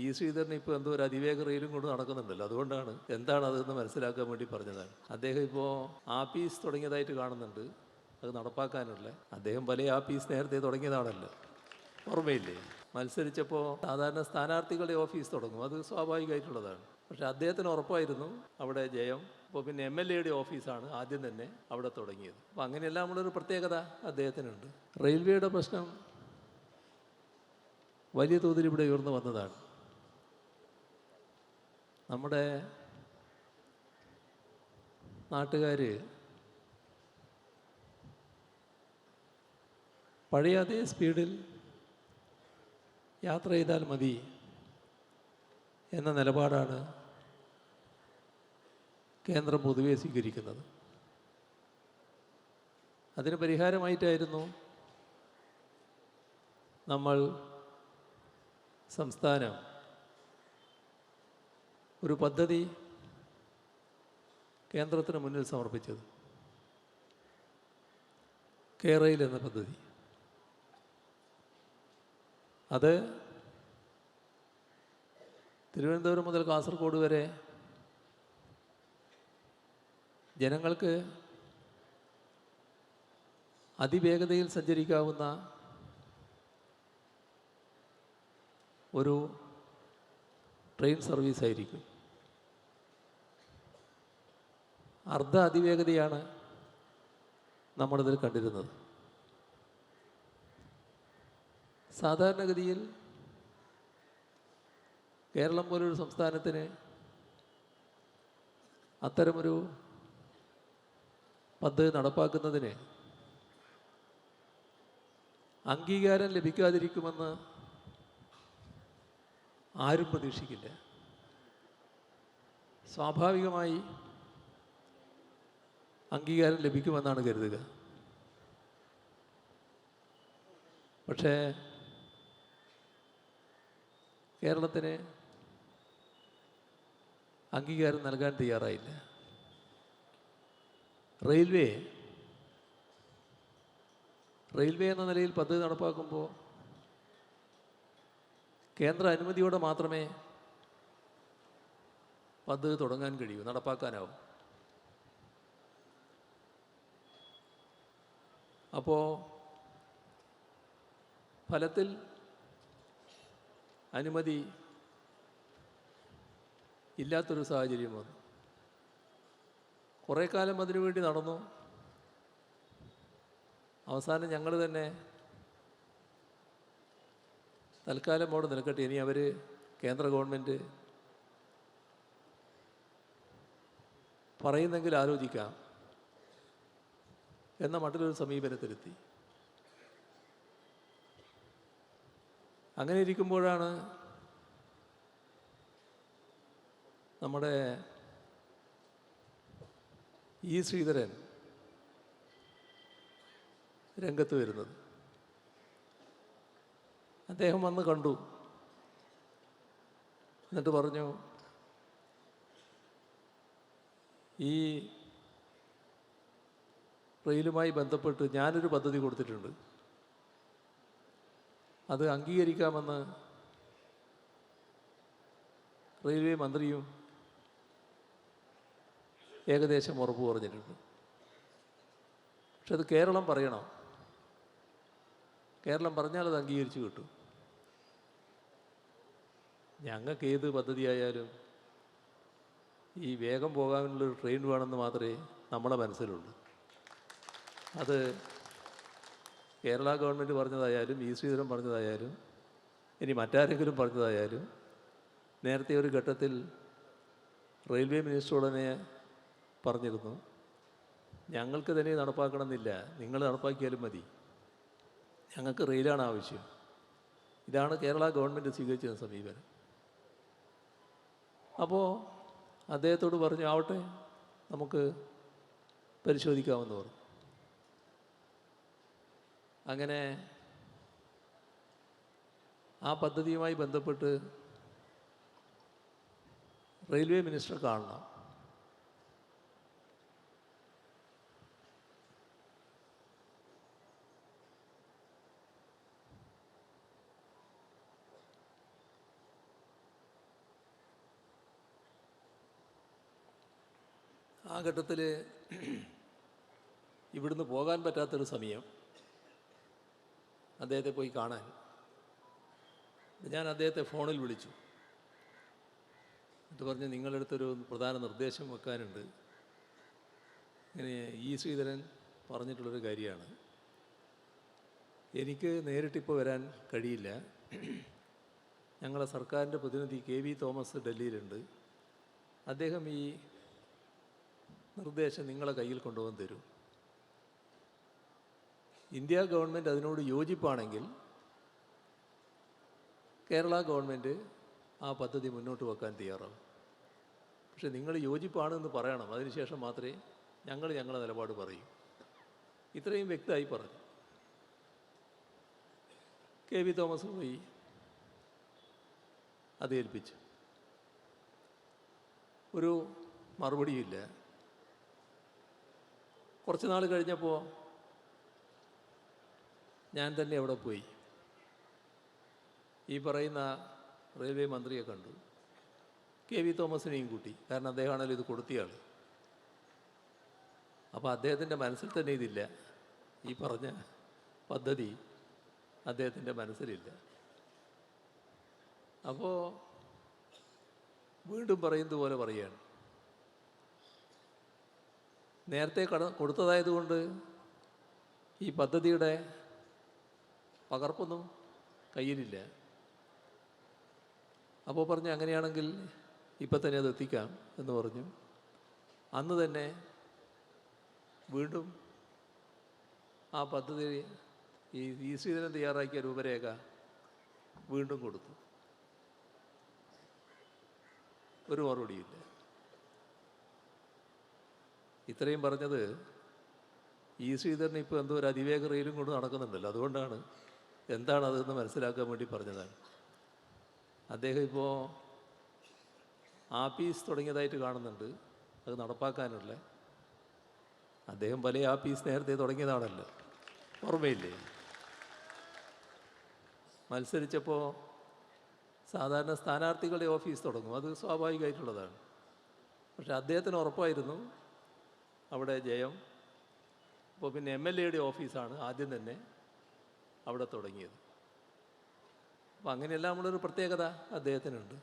ഈ ശ്രീധരൻ ഇപ്പോൾ എന്തോ ഒരു അതിവേഗ റെയിലും കൊണ്ട് നടക്കുന്നുണ്ടല്ലോ, അതുകൊണ്ടാണ് എന്താണ് അതെന്ന് മനസ്സിലാക്കാൻ വേണ്ടി പറഞ്ഞതാണ്. അദ്ദേഹം ഇപ്പോൾ ആപ്പീസ് തുടങ്ങിയതായിട്ട് കാണുന്നുണ്ട്, അത് നടപ്പാക്കാനുള്ള. അദ്ദേഹം പല ആപ്പീസ് നേരത്തെ തുടങ്ങിയതാണല്ലോ, ഓർമ്മയില്ലേ? മത്സരിച്ചപ്പോൾ സാധാരണ സ്ഥാനാർത്ഥികളുടെ ഓഫീസ് തുടങ്ങും, അത് സ്വാഭാവികമായിട്ടുള്ളതാണ്. പക്ഷേ അദ്ദേഹത്തിന് ഉറപ്പായിരുന്നു അവിടെ ജയം. അപ്പോൾ പിന്നെ MLA-യുടെ ഓഫീസാണ് ആദ്യം തന്നെ അവിടെ തുടങ്ങിയത്. അപ്പോൾ അങ്ങനെയെല്ലാം നമ്മളൊരു പ്രത്യേകത അദ്ദേഹത്തിനുണ്ട്. റെയിൽവേയുടെ പ്രശ്നം വലിയ തോതിൽ ഇവിടെ ഉയർന്നു വന്നതാണ്. നമ്മുടെ നാട്ടുകാർ പഴയ അതേ സ്പീഡിൽ യാത്ര ചെയ്താൽ മതി എന്ന നിലപാടാണ് കേന്ദ്രം പൊതുവെ സ്വീകരിക്കുന്നത്. അതിന് പരിഹാരമായിട്ടായിരുന്നു നമ്മൾ സംസ്ഥാനം ഒരു പദ്ധതി കേന്ദ്രത്തിന് മുന്നിൽ സമർപ്പിച്ചത്, കേരയിൽ എന്ന പദ്ധതി. അത് തിരുവനന്തപുരം മുതൽ കാസർഗോഡ് വരെ ജനങ്ങൾക്ക് അതിവേഗതയിൽ സഞ്ചരിക്കാവുന്ന ഒരു ട്രെയിൻ സർവീസായിരിക്കും. അർദ്ധ അതിവേഗതയാണ് നമ്മളിതിൽ കണ്ടിരുന്നത്. സാധാരണഗതിയിൽ കേരളം പോലൊരു സംസ്ഥാനത്തിന് അത്തരമൊരു പദ്ധതി നടപ്പാക്കുന്നതിന് അംഗീകാരം ലഭിക്കാതിരിക്കുമെന്ന് ആരും പ്രതീക്ഷിക്കില്ല. സ്വാഭാവികമായി അംഗീകാരം ലഭിക്കുമെന്നാണ് കരുതുക. പക്ഷേ കേരളത്തിന് അംഗീകാരം നൽകാൻ തയ്യാറായില്ല. റെയിൽവേ എന്ന നിലയിൽ പദ്ധതി നടപ്പാക്കുമ്പോൾ കേന്ദ്ര അനുമതിയോടെ മാത്രമേ പദ്ധതി തുടങ്ങാൻ കഴിയൂ, നടപ്പാക്കാനാവും. അപ്പോൾ ഫലത്തിൽ അനുമതി ഇല്ലാത്തൊരു സാഹചര്യം വന്നു. കുറേ കാലം അതിനുവേണ്ടി നടന്നു. അവസാനം ഞങ്ങൾ തന്നെ തൽക്കാലം അവിടെ നിൽക്കട്ടെ, ഇനി അവർ കേന്ദ്ര ഗവൺമെൻറ് പറയുന്നെങ്കിൽ ആലോചിക്കാം എന്ന മട്ടിലൊരു സമീപനത്തിലെത്തി. അങ്ങനെ ഇരിക്കുമ്പോഴാണ് നമ്മുടെ ഈ ശ്രീധരൻ രംഗത്ത് വരുന്നത്. അദ്ദേഹം വന്ന് കണ്ടു, എന്നിട്ട് പറഞ്ഞു, ഈ റെയിലുമായി ബന്ധപ്പെട്ട് ഞാനൊരു പദ്ധതി കൊടുത്തിട്ടുണ്ട്, അത് അംഗീകരിക്കാമെന്ന് റെയിൽവേ മന്ത്രിയും ഏകദേശം ഉറപ്പ് പറഞ്ഞിട്ടുണ്ട്. പക്ഷെ അത് കേരളം പറയണം. കേരളം പറഞ്ഞാൽ അത് അംഗീകരിച്ച് കിട്ടും. ഞങ്ങൾക്ക് ഏത് പദ്ധതിയായാലും ഈ വേഗം പോകാനുള്ളൊരു ട്രെയിൻ വേണമെന്ന് മാത്രമേ നമ്മുടെ മനസ്സിലുള്ളൂ. അത് കേരള ഗവൺമെൻറ് പറഞ്ഞതായാലും ഈ ശ്രീധരൻ പറഞ്ഞതായാലും ഇനി മറ്റാരെങ്കിലും പറഞ്ഞതായാലും, നേരത്തെ ഒരു ഘട്ടത്തിൽ റെയിൽവേ മിനിസ്റ്റർ ഉടനെ പറഞ്ഞിരുന്നു, ഞങ്ങൾക്ക് തന്നെ നടപ്പാക്കണമെന്നില്ല, നിങ്ങൾ നടപ്പാക്കിയാലും മതി, ഞങ്ങൾക്ക് റെയിലാണ് ആവശ്യം. ഇതാണ് കേരള ഗവൺമെൻറ് സ്വീകരിച്ച സമീപനം. അപ്പോൾ അദ്ദേഹത്തോട് പറഞ്ഞു, ആവട്ടെ നമുക്ക് പരിശോധിക്കാമെന്ന് പറഞ്ഞു. അങ്ങനെ ആ പദ്ധതിയുമായി ബന്ധപ്പെട്ട് റെയിൽവേ മിനിസ്റ്റർ കാണണം. ആ ഘട്ടത്തിൽ ഇവിടുന്ന് പോകാൻ പറ്റാത്തൊരു സമയം അദ്ദേഹത്തെ പോയി കാണാൻ ഞാൻ അദ്ദേഹത്തെ ഫോണിൽ വിളിച്ചു. എന്നിട്ട് പറഞ്ഞ് നിങ്ങളുടെ അടുത്തൊരു പ്രധാന നിർദ്ദേശം വെക്കാനുണ്ട്. ഇങ്ങനെ ഇ ശ്രീധരൻ പറഞ്ഞിട്ടുള്ളൊരു കാര്യമാണ്. എനിക്ക് നേരിട്ടിപ്പോൾ വരാൻ കഴിയില്ല. ഞങ്ങളെ സർക്കാരിൻ്റെ പ്രതിനിധി KV തോമസ് ഡൽഹിയിലുണ്ട്. അദ്ദേഹം ഈ നിർദ്ദേശം നിങ്ങളെ കയ്യിൽ കൊണ്ടുവന്ന് തരും. ഇന്ത്യ ഗവൺമെൻറ് അതിനോട് യോജിപ്പാണെങ്കിൽ കേരള ഗവൺമെൻറ് ആ പദ്ധതി മുന്നോട്ട് വെക്കാൻ തയ്യാറാവും. പക്ഷെ നിങ്ങൾ യോജിപ്പാണെന്ന് പറയണം, അതിനുശേഷം മാത്രമേ ഞങ്ങളുടെ നിലപാട് പറയൂ. ഇത്രയും വ്യക്തമായി പറഞ്ഞു. KV തോമസ് പോയി അത് ഏൽപ്പിച്ചു. ഒരു മറുപടിയില്ല. കുറച്ച് നാൾ കഴിഞ്ഞപ്പോൾ ഞാൻ തന്നെ അവിടെ പോയി ഈ പറയുന്ന റെയിൽവേ മന്ത്രിയെ കണ്ടു. KV തോമസിനെയും കൂട്ടി, കാരണം അദ്ദേഹമാണല്ലോ ഇത് കൊടുത്തിയാൾ. അപ്പോൾ അദ്ദേഹത്തിൻ്റെ മനസ്സിൽ തന്നെ ഇതില്ല, ഈ പറഞ്ഞ പദ്ധതി അദ്ദേഹത്തിൻ്റെ മനസ്സിലില്ല. അപ്പോൾ വീണ്ടും പറയുന്നത് പോലെ പറയുകയാണ്, നേരത്തെ കൊടുത്തതായതുകൊണ്ട് ഈ പദ്ധതിയുടെ പകർപ്പൊന്നും കയ്യിലില്ല. അപ്പോൾ പറഞ്ഞു അങ്ങനെയാണെങ്കിൽ ഇപ്പം തന്നെ അത് എത്തിക്കാം എന്ന് പറഞ്ഞു. അന്ന് തന്നെ വീണ്ടും ആ പദ്ധതി ഈ ശ്രീധരൻ തയ്യാറാക്കിയ രൂപരേഖ വീണ്ടും കൊടുത്തു. ഒരു മറുപടിയില്ല. ഇത്രയും പറഞ്ഞത് ഈ ശ്രീധരൻ ഇപ്പോൾ എന്തോ ഒരു അതിവേഗ റെയിലും കൊണ്ട് നടക്കുന്നുണ്ടല്ലോ, അതുകൊണ്ടാണ് എന്താണ് അതെന്ന് മനസ്സിലാക്കാൻ വേണ്ടി പറഞ്ഞതാണ്. അദ്ദേഹം ഇപ്പോൾ ആപ്പീസ് തുടങ്ങിയതായിട്ട് കാണുന്നുണ്ട്, അത് നടപ്പാക്കാനുള്ള. അദ്ദേഹം പല ആപ്പീസ് നേരത്തെ തുടങ്ങിയതാണല്ലോ, ഓർമ്മയില്ലേ? മത്സരിച്ചപ്പോൾ സാധാരണ സ്ഥാനാർത്ഥികളുടെ ഓഫീസ് തുടങ്ങും, അത് സ്വാഭാവികമായിട്ടുള്ളതാണ്. പക്ഷെ അദ്ദേഹത്തിന് ഉറപ്പായിരുന്നു അവിടെ ജയം. അപ്പോൾ പിന്നെ MLA യുടെ ഓഫീസാണ് ആദ്യം തന്നെ അവിടെ തുടങ്ങിയത്. അപ്പം അങ്ങനെയെല്ലാം നമ്മളൊരു പ്രത്യേകത അദ്ദേഹത്തിനുണ്ട്.